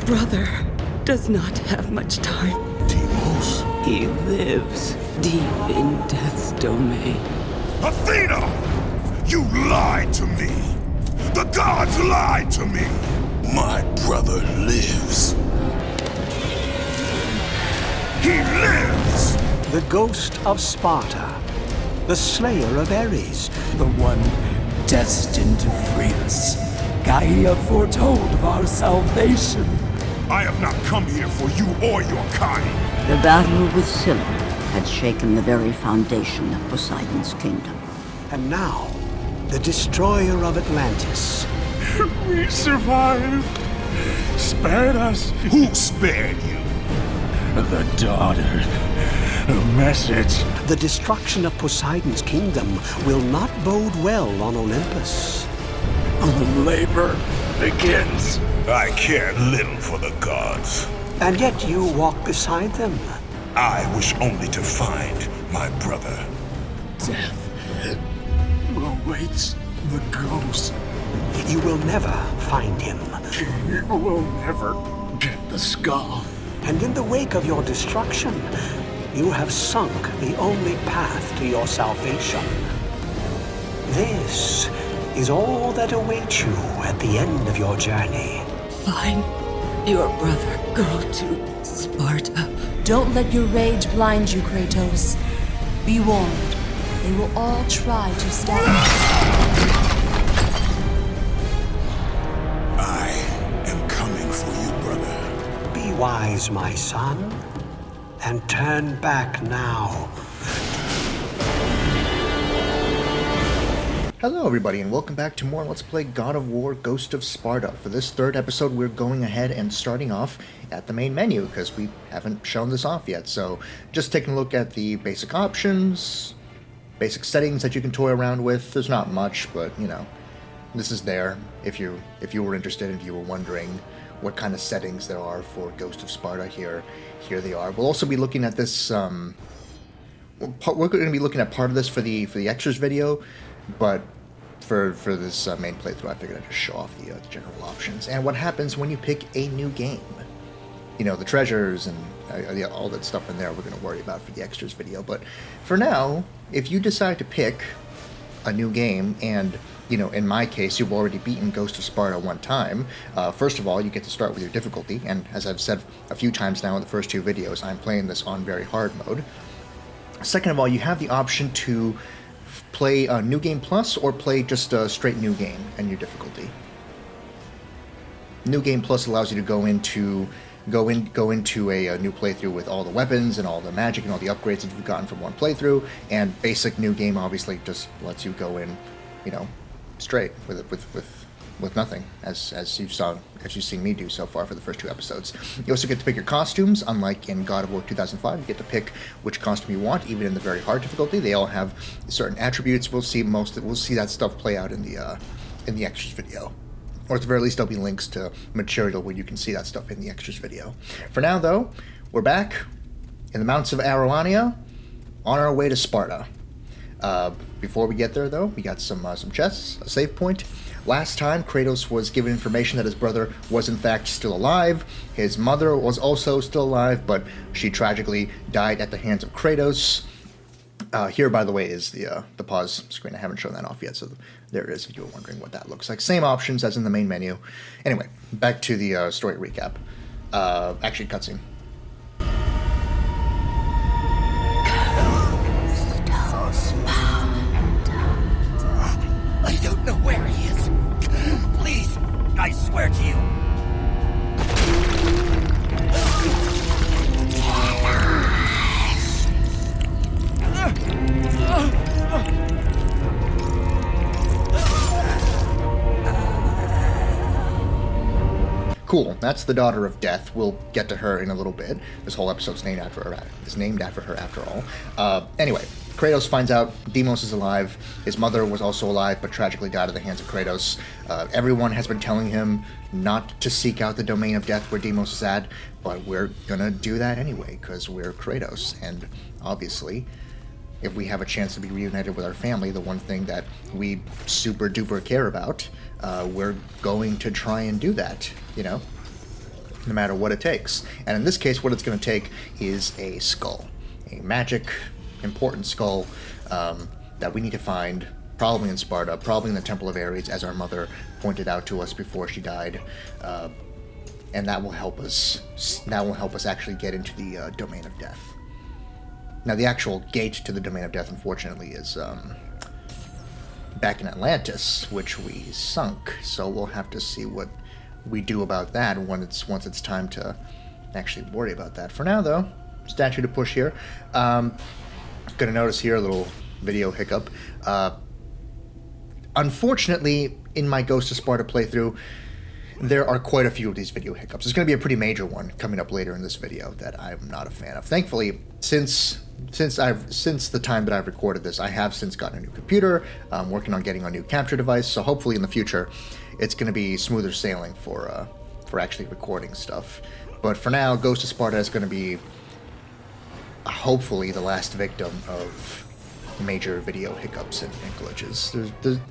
brother does not have much time. Deimos? He lives deep in death's domain. Athena! You lied to me! The gods lied to me! My brother lives. He lives! The ghost of Sparta, the slayer of Ares, the one destined to free us. Gaia foretold of our salvation. I have not come here for you or your kind. The battle with Scylla had shaken the very foundation of Poseidon's kingdom. and now the destroyer of Atlantis. We survived. Spared us. Who spared you? The daughter. A message. The destruction of Poseidon's kingdom will not bode well on Olympus. Labor begins. I care little for the gods. And yet you walk beside them. I wish only to find my brother. Death awaits the ghost. You will never find him. You will never get the skull. And in the wake of your destruction, you have sunk the only path to your salvation. This is all that awaits you at the end of your journey. Find your brother. Go to Sparta. Don't let your rage blind you, Kratos. Be warned. They will all try to stab you. I am coming for you, brother. Be wise, my son, and turn back now. Hello everybody and welcome back to more Let's Play God of War Ghost of Sparta. For this third episode we're going ahead and starting off at the main menu because we haven't shown this off yet. So just taking a look at the basic options, basic settings that you can toy around with. There's not much, but you know, this is there if you were interested, if you were wondering what kind of settings there are for Ghost of Sparta. Here they are. We'll also be looking at this we're going to be looking at part of this for the extras video. But for this main playthrough, I figured I'd just show off the general options and what happens when you pick a new game. You know, the treasures and all that stuff in there we're going to worry about for the extras video. But for now, if you decide to pick a new game and, you know, in my case, you've already beaten Ghost of Sparta one time, first of all, you get to start with your difficulty. And as I've said a few times now in the first two videos, I'm playing this on very hard mode. Second of all, you have the option to play a New Game Plus or play just a straight New Game and your difficulty. New Game Plus allows you to go into a new playthrough with all the weapons and all the magic and all the upgrades that you've gotten from one playthrough, and basic New Game obviously just lets you go in, you know, straight with nothing, as you've seen me do so far for the first two episodes. You also get to pick your costumes, unlike in God of War 2005. You get to pick which costume you want, even in the very hard difficulty. They all have certain attributes. We'll see that stuff play out in the extras video, or at the very least, there'll be links to material where you can see that stuff in the extras video. For now, though, we're back in the mountains of Aroania, on our way to Sparta. Before we get there, though, we got some chests, a save point. Last time, Kratos was given information that his brother was in fact still alive. His mother was also still alive, but she tragically died at the hands of Kratos. Here, by the way, is the pause screen. I haven't shown that off yet, so there it is if you were wondering what that looks like. Same options as in the main menu. Anyway, back to the story recap. Actually, cutscene. I don't know where he is. Please, I swear to you. Cool. That's the daughter of Death. We'll get to her in a little bit. This whole episode's named after her after all. Anyway, Kratos finds out Deimos is alive. His mother was also alive, but tragically died at the hands of Kratos. Everyone has been telling him not to seek out the domain of death where Deimos is at, but we're gonna do that anyway, because we're Kratos. And obviously, if we have a chance to be reunited with our family, the one thing that we super duper care about, we're going to try and do that, you know? no matter what it takes. And in this case, what it's going to take is a skull, a magic, important skull that we need to find, probably in Sparta, probably in the Temple of Ares, as our mother pointed out to us before she died. And that will help us. That will help us actually get into the domain of death. Now, the actual gate to the domain of death, unfortunately, is back in Atlantis, which we sunk. So we'll have to see what we do about that once it's time to actually worry about that. For now, though, statue to push here. Gonna notice here a little video hiccup. Unfortunately, in my Ghost of Sparta playthrough, there are quite a few of these video hiccups. There's going to be a pretty major one coming up later in this video that I'm not a fan of. Thankfully, since the time that I've recorded this, I have since gotten a new computer. I'm working on getting a new capture device, so hopefully in the future, it's going to be smoother sailing for actually recording stuff. But for now, Ghost of Sparta is going to be hopefully the last victim of major video hiccups and glitches.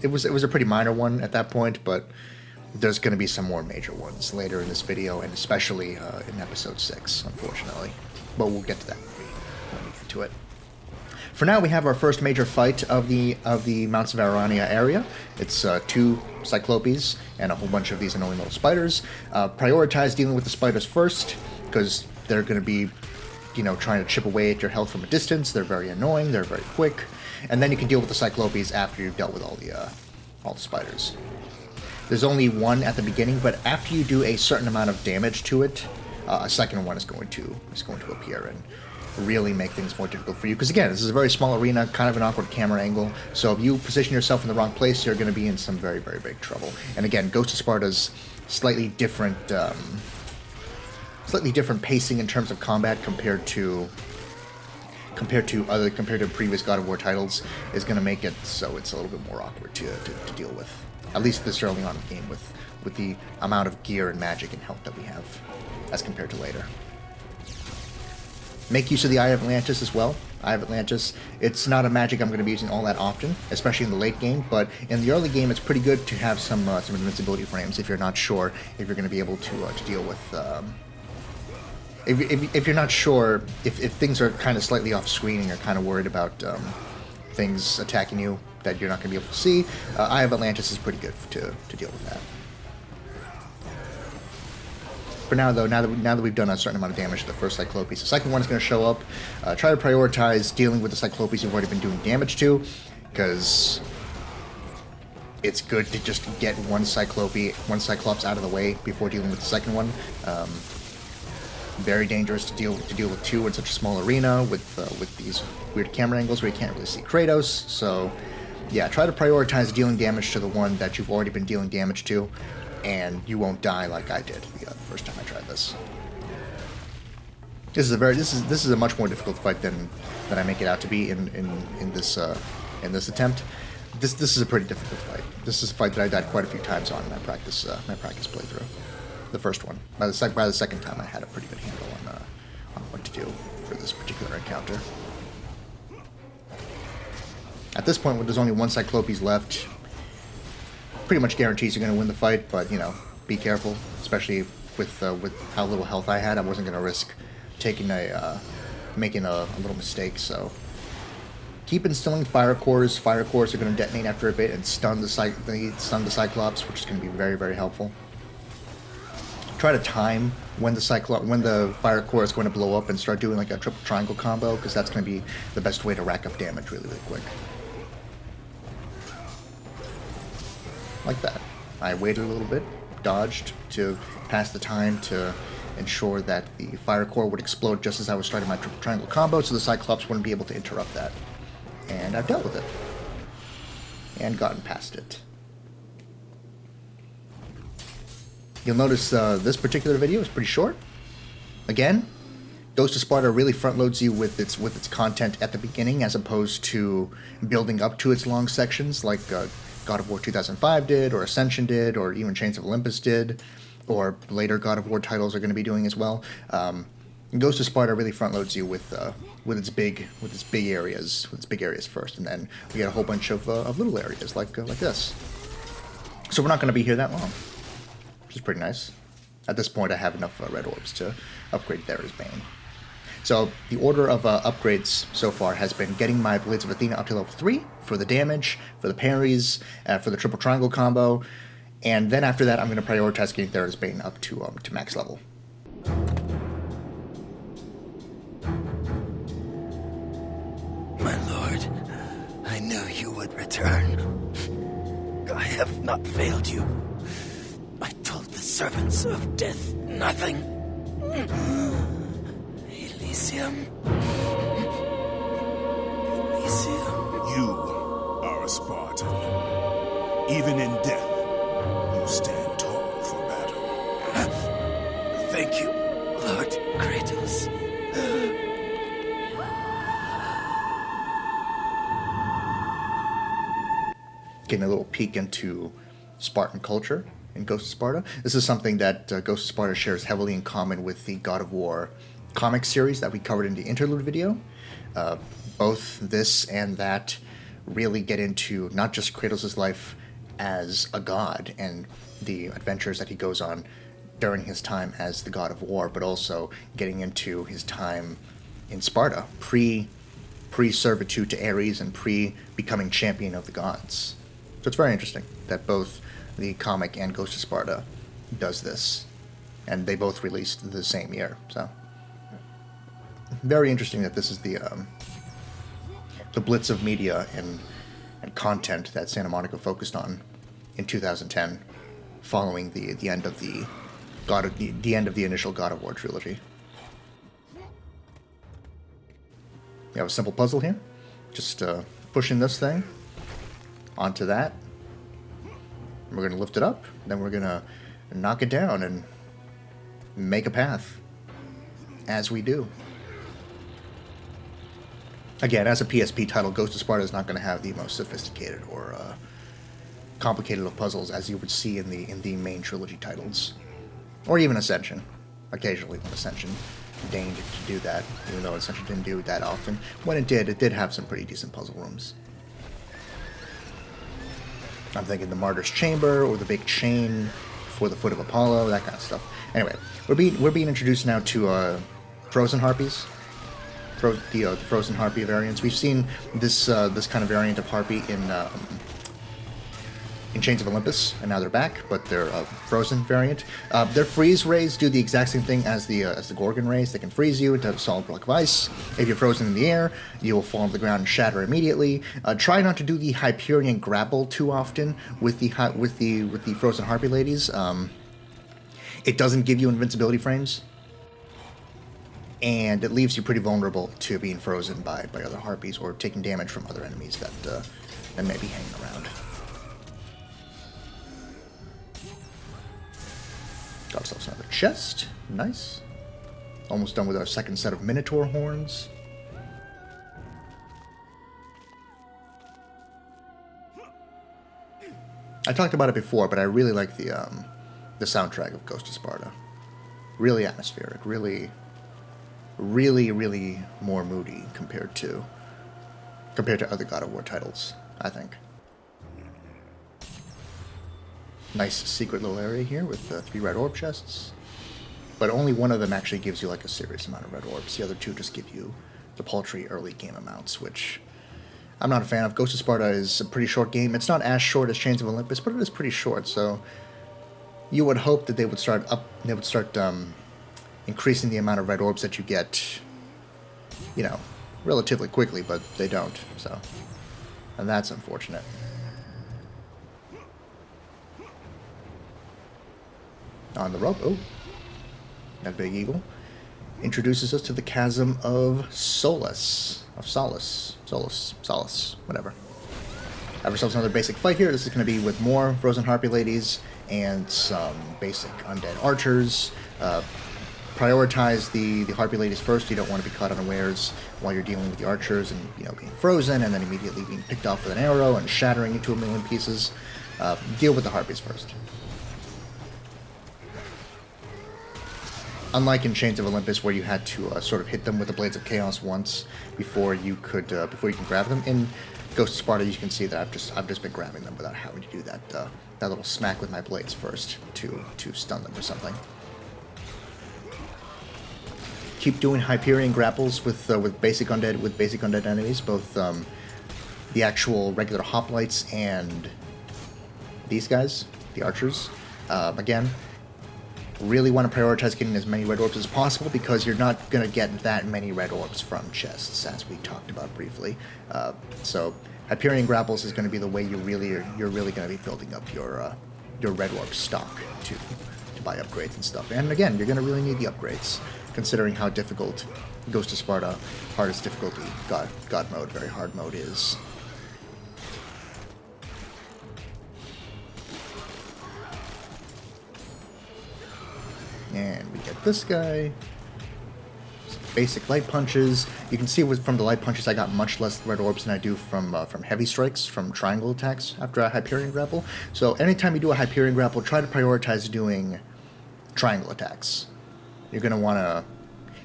It was a pretty minor one at that point, but there's going to be some more major ones later in this video, and especially in episode 6, unfortunately. But we'll get to that when we get to it. For now, we have our first major fight of the Mounts of Arania area. It's 2 Cyclopes and a whole bunch of these annoying little spiders. Prioritize dealing with the spiders first, because they're going to be, trying to chip away at your health from a distance. They're very annoying. They're very quick. And then you can deal with the Cyclopes after you've dealt with all the spiders. There's only one at the beginning, but after you do a certain amount of damage to it, a second one is going to appear and really make things more difficult for you. Because again, this is a very small arena, kind of an awkward camera angle. So if you position yourself in the wrong place, you're going to be in some very, very big trouble. And again, Ghost of Sparta's slightly different pacing in terms of combat compared to previous God of War titles is going to make it so it's a little bit more awkward to deal with. At least this early on in the game, with the amount of gear and magic and health that we have, as compared to later. Make use of the Eye of Atlantis as well. Eye of Atlantis, it's not a magic I'm going to be using all that often, especially in the late game, but in the early game it's pretty good to have some invincibility frames if you're not sure if you're going to be able to deal with... If you're not sure, if things are kind of slightly off screen and you're kind of worried about things attacking you that you're not going to be able to see, Eye of Atlantis is pretty good to deal with that. For now, though, now that we've done a certain amount of damage to the first Cyclopes, the second one is going to show up. Try to prioritize dealing with the Cyclopes you've already been doing damage to, because it's good to just get one Cyclops out of the way before dealing with the second one. Very dangerous to deal with 2 in such a small arena with these weird camera angles where you can't really see Kratos. So, yeah, try to prioritize dealing damage to the one that you've already been dealing damage to, and you won't die like I did the first time I tried this. This is a much more difficult fight than I make it out to be in this attempt. This is a pretty difficult fight. This is a fight that I died quite a few times on in my practice playthrough. The first one. By the second time, I had a pretty good handle on what to do for this particular encounter. At this point, when there's only one Cyclopes left, pretty much guarantees you're going to win the fight. But be careful, especially with how little health I had. I wasn't going to risk making a little mistake. So keep instilling fire cores. Fire cores are going to detonate after a bit and stun the Cyclops, which is going to be very, very helpful. Try to time when the fire core is going to blow up and start doing like a triple triangle combo, because that's going to be the best way to rack up damage really, really quick. Like that. I waited a little bit, dodged to pass the time to ensure that the fire core would explode just as I was starting my triple triangle combo, so the Cyclops wouldn't be able to interrupt that. And I've dealt with it. And gotten past it. You'll notice this particular video is pretty short. Again, Ghost of Sparta really front loads you with its content at the beginning, as opposed to building up to its long sections like God of War 2005 did, or Ascension did, or even Chains of Olympus did, or later God of War titles are going to be doing as well. Ghost of Sparta really front loads you with its big areas first, and then we get a whole bunch of little areas like this. So we're not going to be here that long, which is pretty nice. At this point, I have enough red orbs to upgrade Thera's Bane. So the order of upgrades so far has been getting my Blades of Athena up to level 3 for the damage, for the parries, for the triple triangle combo, and then after that I'm going to prioritize getting Thera's Bane up to max level. My lord, I knew you would return. I have not failed you. I told the servants of death nothing. Elysium. Elysium. You are a Spartan. Even in death, you stand tall for battle. Thank you, Lord Kratos. Getting a little peek into Spartan culture in Ghost of Sparta. This is something that Ghost of Sparta shares heavily in common with the God of War comic series that we covered in the interlude video. Both this and that really get into not just Kratos' life as a god and the adventures that he goes on during his time as the God of War, but also getting into his time in Sparta, pre-servitude to Ares and pre-becoming champion of the gods. So it's very interesting that both the comic and Ghost of Sparta does this, and they both released the same year. So very interesting that this is the blitz of media and content that Santa Monica focused on in 2010, following the end of the end of the initial God of War trilogy. We have a simple puzzle here, just pushing this thing onto that. We're going to lift it up, then we're going to knock it down and make a path, as we do. Again, as a PSP title, Ghost of Sparta is not going to have the most sophisticated or complicated of puzzles as you would see in the main trilogy titles, or even Ascension. Occasionally, when Ascension deigned to do that, even though Ascension didn't do it that often, when it did have some pretty decent puzzle rooms. I'm thinking the Martyr's Chamber or the big chain for the Foot of Apollo, that kind of stuff. Anyway, we're being introduced now to Frozen Harpies. The Frozen Harpy variants. We've seen this kind of variant of Harpy in Chains of Olympus, and now they're back, but they're a Frozen variant. Their freeze rays do the exact same thing as the Gorgon rays. They can freeze you into a solid block of ice. If you're frozen in the air, you will fall to the ground and shatter immediately. Try not to do the Hyperion grapple too often with the Frozen Harpy ladies. It doesn't give you invincibility frames, and it leaves you pretty vulnerable to being frozen by other Harpies or taking damage from other enemies that may be hanging around. Got ourselves another chest. Nice. Almost done with our second set of Minotaur horns. I talked about it before, but I really like the soundtrack of Ghost of Sparta. Really atmospheric. Really more moody compared to other God of War titles, I think. Nice secret little area here with 3 red orb chests, but only one of them actually gives you like a serious amount of red orbs. The other 2 just give you the paltry early game amounts, which I'm not a fan of. Ghost of Sparta is a pretty short game. It's not as short as Chains of Olympus, but it is pretty short. So you would hope that they would start increasing the amount of red orbs that you get, relatively quickly, but they don't. So, and that's unfortunate. On the rope, that big eagle introduces us to the chasm of Solace, whatever. Have ourselves another basic fight here. This is going to be with more Frozen Harpy ladies and some basic undead archers. Prioritize the Harpy ladies first. You don't want to be caught unawares while you're dealing with the archers and being frozen and then immediately being picked off with an arrow and shattering into a million pieces. Deal with the Harpies first. Unlike in Chains of Olympus, where you had to sort of hit them with the Blades of Chaos once before you can grab them, in Ghost of Sparta, you can see that I've just been grabbing them without having to do that little smack with my blades first to stun them or something. keep doing Hyperion grapples with basic undead enemies, both the actual regular hoplites and these guys, the archers. Again, really want to prioritize getting as many red orbs as possible because you're not going to get that many red orbs from chests, as we talked about briefly. So Hyperion grapples is going to be the way you're really going to be building up your red orb stock to buy upgrades and stuff. And again, you're going to really need the upgrades, considering how difficult Ghost of Sparta, hardest difficulty, God mode, very hard mode is. And we get this guy. Some basic light punches. You can see from the light punches I got much less red orbs than I do from heavy strikes, from triangle attacks after a Hyperion grapple. So anytime you do a Hyperion grapple, try to prioritize doing triangle attacks. You're gonna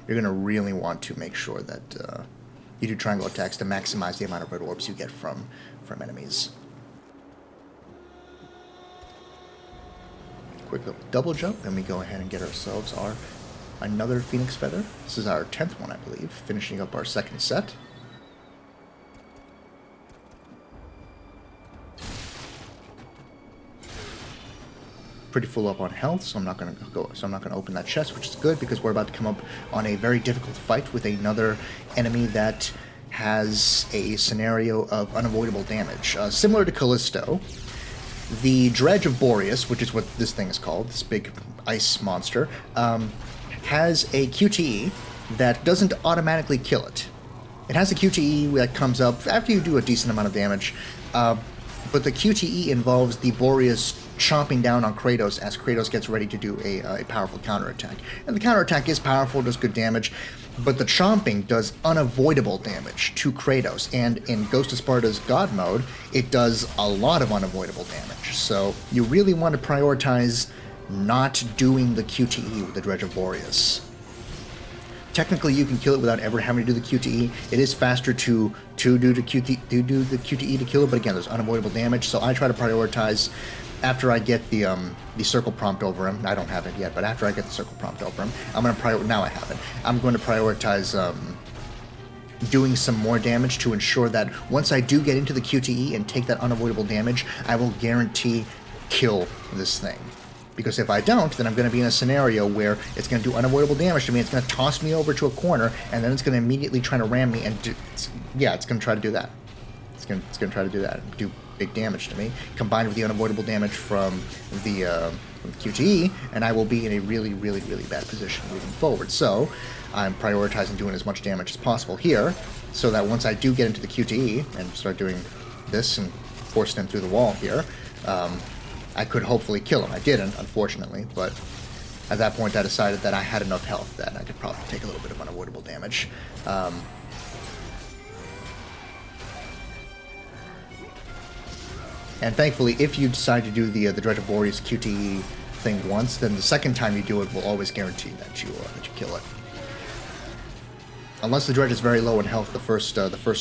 really want to make sure that you do triangle attacks to maximize the amount of red orbs you get from enemies. Quick little double jump, then we go ahead and get ourselves another Phoenix Feather. This is our 10th one, I believe, finishing up our second set. Pretty full up on health, so I'm not gonna open that chest, which is good because we're about to come up on a very difficult fight with another enemy that has a scenario of unavoidable damage. Similar to Callisto, the Dredge of Boreas, which is what this thing is called, this big ice monster, has a QTE that doesn't automatically kill it. It has a QTE that comes up after you do a decent amount of damage, but the QTE involves the Boreas chomping down on Kratos as Kratos gets ready to do a powerful counterattack. And the counterattack is powerful, does good damage, but the chomping does unavoidable damage to Kratos. And in Ghost of Sparta's God mode, it does a lot of unavoidable damage. So you really want to prioritize not doing the QTE with the Dredge of Boreas. Technically, you can kill it without ever having to do the QTE. It is faster to do the QTE to kill it, but again, there's unavoidable damage. So I try to prioritize after I get the circle prompt over him. I don't have it yet, but after I get the circle prompt over him, now I have it. I'm going to prioritize doing some more damage to ensure that once I do get into the QTE and take that unavoidable damage, I will guarantee kill this thing. Because if I don't, then I'm going to be in a scenario where it's going to do unavoidable damage to me. It's going to toss me over to a corner, and then it's going to immediately try to ram me. And it's going to try to do that. It's going to try to do that. Do big damage to me, combined with the unavoidable damage from the QTE, and I will be in a really, really, really bad position moving forward. So I'm prioritizing doing as much damage as possible here, so that once I do get into the QTE and start doing this and forcing him through the wall here, I could hopefully kill him. I didn't, unfortunately, but at that point I decided that I had enough health that I could probably take a little bit of unavoidable damage. And thankfully, if you decide to do the Dredge of Boreas QTE thing once, then the second time you do it will always guarantee that you kill it. Unless the Dredge is very low in health, the first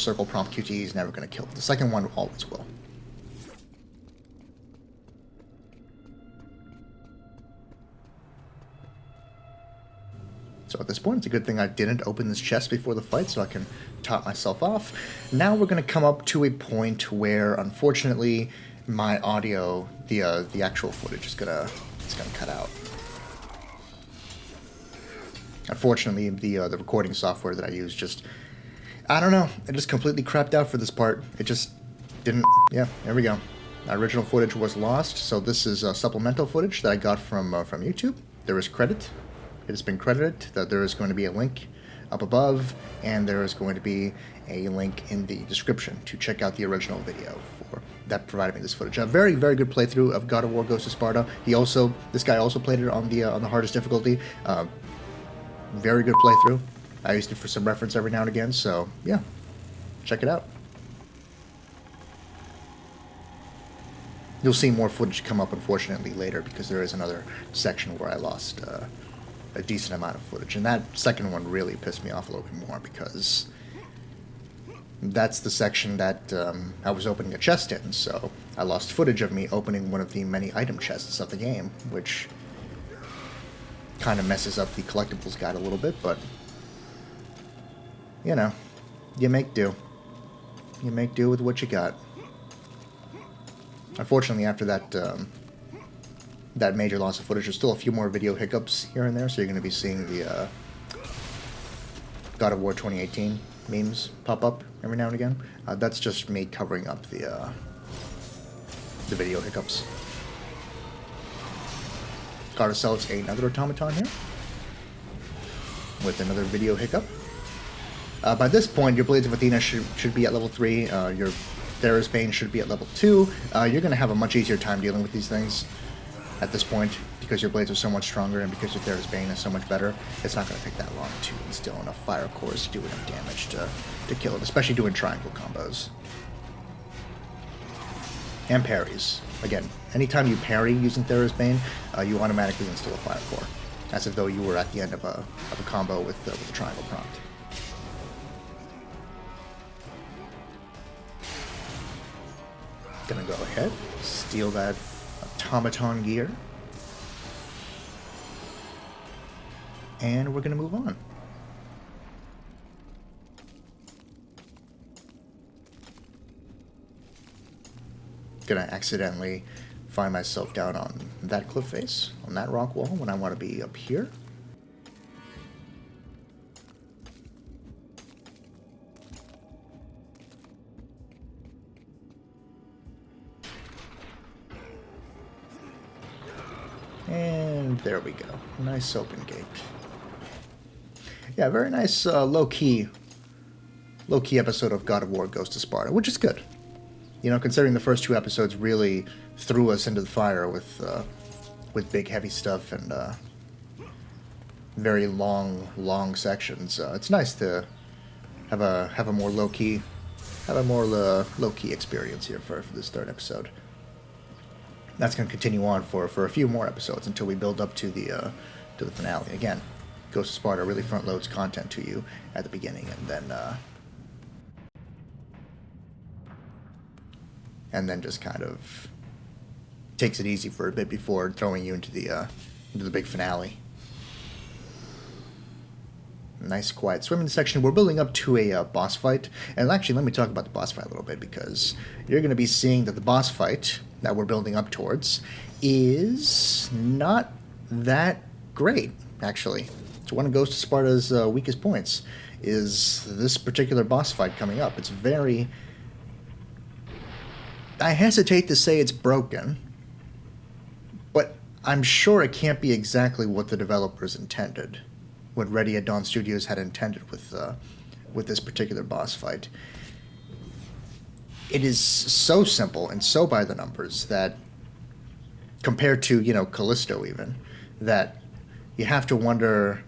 circle prompt QTE is never going to kill it. The second one always will. So at this point, it's a good thing I didn't open this chest before the fight so I can top myself off. Now we're going to come up to a point where, unfortunately, my audio, the actual footage is gonna cut out. Unfortunately, the recording software that I use just, I don't know, it just completely crapped out for this part. It just didn't, yeah, there we go. My original footage was lost, so this is supplemental footage that I got from YouTube. There is credit. It has been credited that there is going to be a link up above, and there is going to be a link in the description to check out the original video for that provided me this footage. A very, very good playthrough of God of War Ghost of Sparta. This guy also played it on the hardest difficulty. Very good playthrough. I used it for some reference every now and again, so yeah, check it out. You'll see more footage come up, unfortunately, later, because there is another section where I lost a decent amount of footage. And that second one really pissed me off a little bit more, because that's the section that I was opening a chest in, so I lost footage of me opening one of the many item chests of the game, which kind of messes up the collectibles guide a little bit, but you know, you make do. You make do with what you got. Unfortunately, after that that major loss of footage, there's still a few more video hiccups here and there, so you're going to be seeing the God of War 2018 memes pop up every now and again. That's just me covering up the video hiccups. Got ourselves another automaton here with another video hiccup. By this point, your Blades of Athena should be at level 3. Your Thera's Bane should be at level 2. You're going to have a much easier time dealing with these things at this point because your blades are so much stronger and because your Thera's Bane is so much better. It's not going to take that long to instill enough fire cores to do enough damage to kill it, especially doing triangle combos. And parries. Again, anytime you parry using Thera's Bane, you automatically instill a fire core, as if though you were at the end of a combo with the triangle prompt. Gonna go ahead, steal that automaton gear, and we're gonna move on. Gonna accidentally find myself down on that cliff face, on that rock wall, when I want to be up here. And there we go. Nice open gate. Yeah, very nice low-key episode of God of War Goes to Sparta, which is good. You know, considering the first 2 episodes really threw us into the fire with big heavy stuff and very long sections. It's nice to have a more low-key experience here for this 3rd episode. That's going to continue on for a few more episodes until we build up to the finale. Again, Ghost of Sparta really front loads content to you at the beginning, and then just kind of takes it easy for a bit before throwing you into the big finale. Nice quiet swimming section. We're building up to a boss fight, and actually let me talk about the boss fight a little bit, because you're going to be seeing that the boss fight that we're building up towards is not that great, actually. It's one of Ghost of Sparta's weakest points, is this particular boss fight coming up. It's very... I hesitate to say it's broken, but I'm sure it can't be exactly what the developers intended, what Ready at Dawn Studios had intended with this particular boss fight. It is so simple and so by the numbers that, compared to, you know, Callisto even, that you have to wonder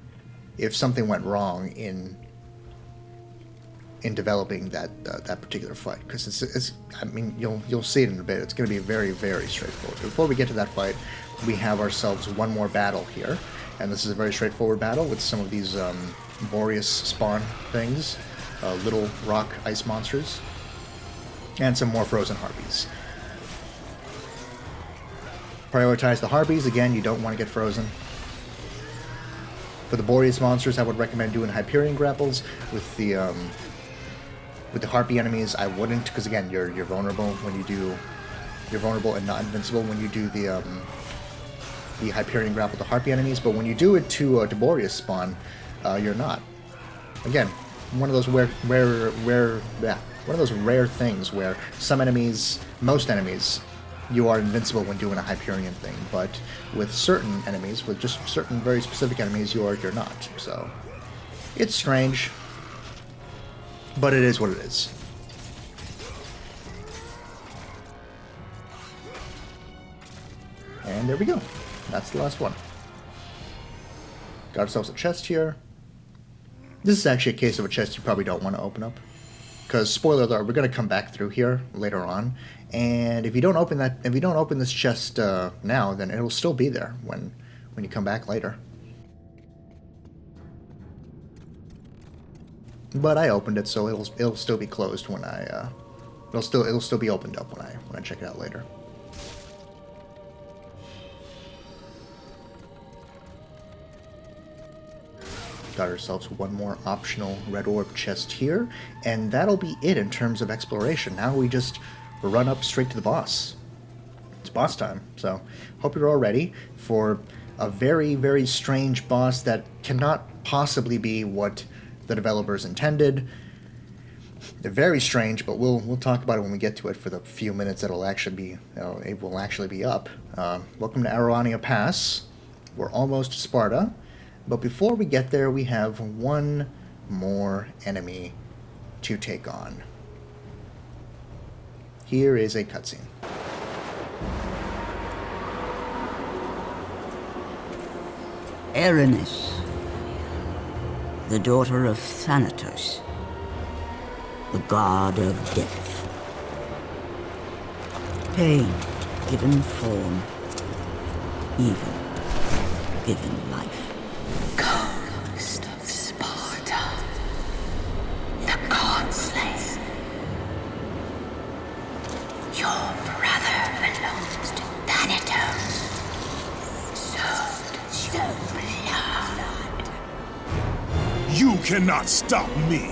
if something went wrong in developing that particular fight, because it's I mean, you'll see it in a bit. It's going to be very, very straightforward. Before we get to that fight, we have ourselves one more battle here, and this is a very straightforward battle with some of these Boreas spawn things, little rock ice monsters, and some more frozen harpies. Prioritize the harpies. Again, you don't want to get frozen. For the Boreas monsters, I would recommend doing Hyperion grapples. With the harpy enemies, I wouldn't, because again, you're vulnerable when you do. You're vulnerable and not invincible when you do the Hyperion grapple to harpy enemies. But when you do it to Boreas spawn, you're not. Again, one of those rare things where some enemies, most enemies, you are invincible when doing a Hyperion thing, but with certain enemies, with just certain very specific enemies, you're not. So it's strange, but it is what it is. And there we go. That's the last one. Got ourselves a chest here. This is actually a case of a chest you probably don't want to open up, because spoiler alert, we're going to come back through here later on, and if you don't open this chest now, then it'll still be there when you come back later. But I opened it, so it'll still be closed when it'll still be opened up when I check it out later. got ourselves one more optional red orb chest here, and that'll be it in terms of exploration. Now we just run up straight to the boss. It's boss time, so hope you're all ready for a very, very strange boss that cannot possibly be what the developers intended. They're very strange, but we'll talk about it when we get to it for the few minutes that it will actually be up. Welcome to Aroania Pass. We're almost to Sparta, but before we get there, we have one more enemy to take on. Here is a cutscene. Erinys, the daughter of Thanatos, the god of death. Pain given form, evil given life. Ghost of Sparta, the god slayer. Your brother belongs to Thanatos. So blood. You cannot stop me.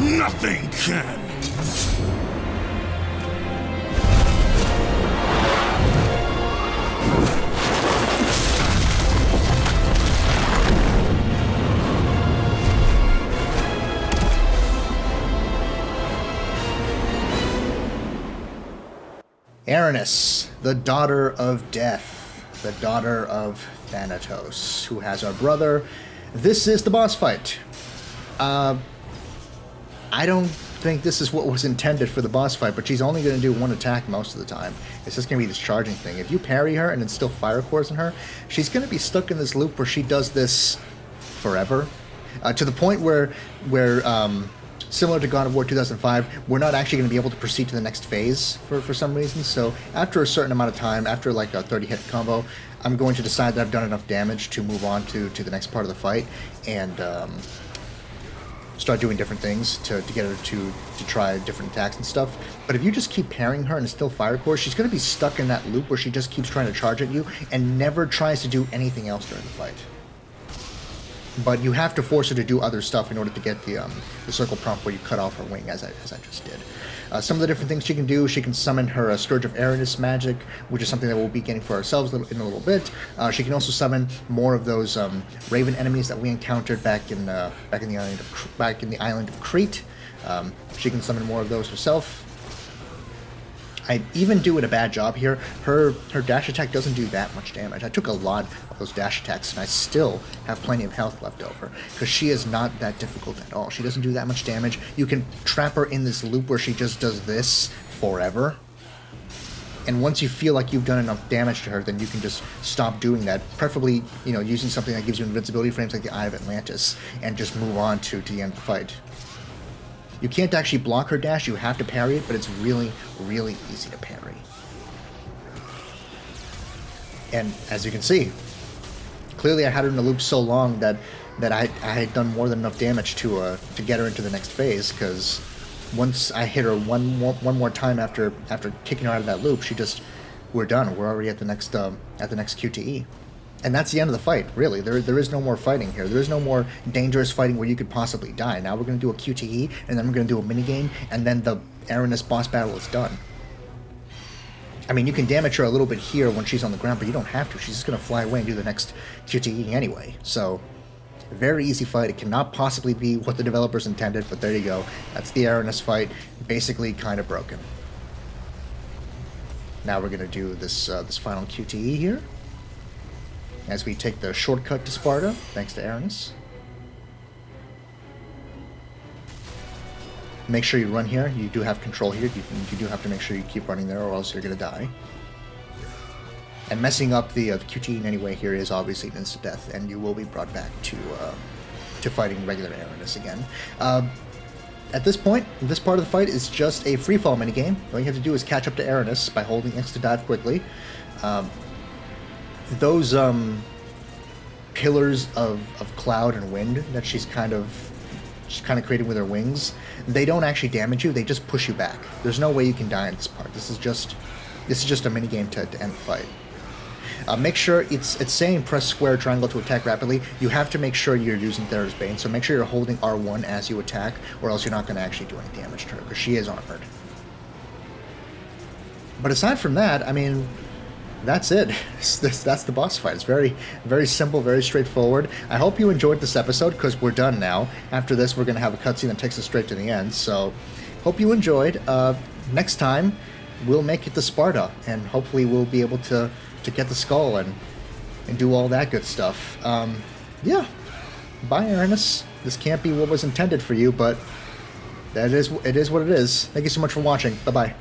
Nothing can. Erinys, the daughter of death, the daughter of Thanatos, who has our brother. This is the boss fight. I don't think this is what was intended for the boss fight, but she's only going to do one attack most of the time. It's just going to be this charging thing. If you parry her and instill fire cores in her, she's going to be stuck in this loop where she does this forever, to the point where similar to God of War 2005, we're not actually going to be able to proceed to the next phase for some reason. So after a certain amount of time, after like a 30-hit combo, I'm going to decide that I've done enough damage to move on to the next part of the fight and start doing different things to get her to try different attacks and stuff. But if you just keep parrying her and instill fire core, she's going to be stuck in that loop where she just keeps trying to charge at you and never tries to do anything else during the fight. But you have to force her to do other stuff in order to get the circle prompt where you cut off her wing, as I just did. Some of the different things she can do: she can summon her Scourge of Erinys magic, which is something that we'll be getting for ourselves in a little bit. She can also summon more of those Raven enemies that we encountered back in the island of Crete. She can summon more of those herself. I even doing a bad job here. Her dash attack doesn't do that much damage. I took a lot of those dash attacks, and I still have plenty of health left over, because she is not that difficult at all. She doesn't do that much damage. You can trap her in this loop where she just does this forever. And once you feel like you've done enough damage to her, then you can just stop doing that. Preferably, using something that gives you invincibility frames like the Eye of Atlantis, and just move on to the end of the fight. You can't actually block her dash, you have to parry it, but it's really, really easy to parry. And as you can see, clearly I had her in the loop so long that I had done more than enough damage to get her into the next phase, because once I hit her one more time after kicking her out of that loop, we're done. We're already at the next QTE. And that's the end of the fight, really. There is no more fighting here. There is no more dangerous fighting where you could possibly die. Now we're going to do a QTE, and then we're going to do a minigame, and then the Erinys boss battle is done. I mean, you can damage her a little bit here when she's on the ground, but you don't have to. She's just going to fly away and do the next QTE anyway. So, very easy fight. It cannot possibly be what the developers intended, but there you go. That's the Erinys fight, basically kind of broken. Now we're going to do this final QTE here, as we take the shortcut to Sparta, thanks to Erinys. Make sure you run here. You do have control here. You do have to make sure you keep running there, or else you're going to die. And messing up the QT in any way here is obviously an instant death, and you will be brought back to fighting regular Erinys again. At this point, this part of the fight is just a free-fall minigame. All you have to do is catch up to Erinys by holding X to dive quickly. Those pillars of cloud and wind that she's kind of creating with her wings, they don't actually damage you, they just push you back. There's no way you can die in this part. This is just a minigame to end the fight. Make sure it's saying press square triangle to attack rapidly. You have to make sure you're using Thera's Bane, so make sure you're holding R1 as you attack, or else you're not going to actually do any damage to her, because she is armored. But aside from that, I mean, that's it. That's the boss fight. It's very, very simple, very straightforward. I hope you enjoyed this episode, because we're done now. After this, we're going to have a cutscene that takes us straight to the end, so hope you enjoyed. Next time, we'll make it to Sparta, and hopefully we'll be able to get the skull and do all that good stuff. Yeah. Bye, Ernest. This can't be what was intended for you, but it is what it is. Thank you so much for watching. Bye-bye.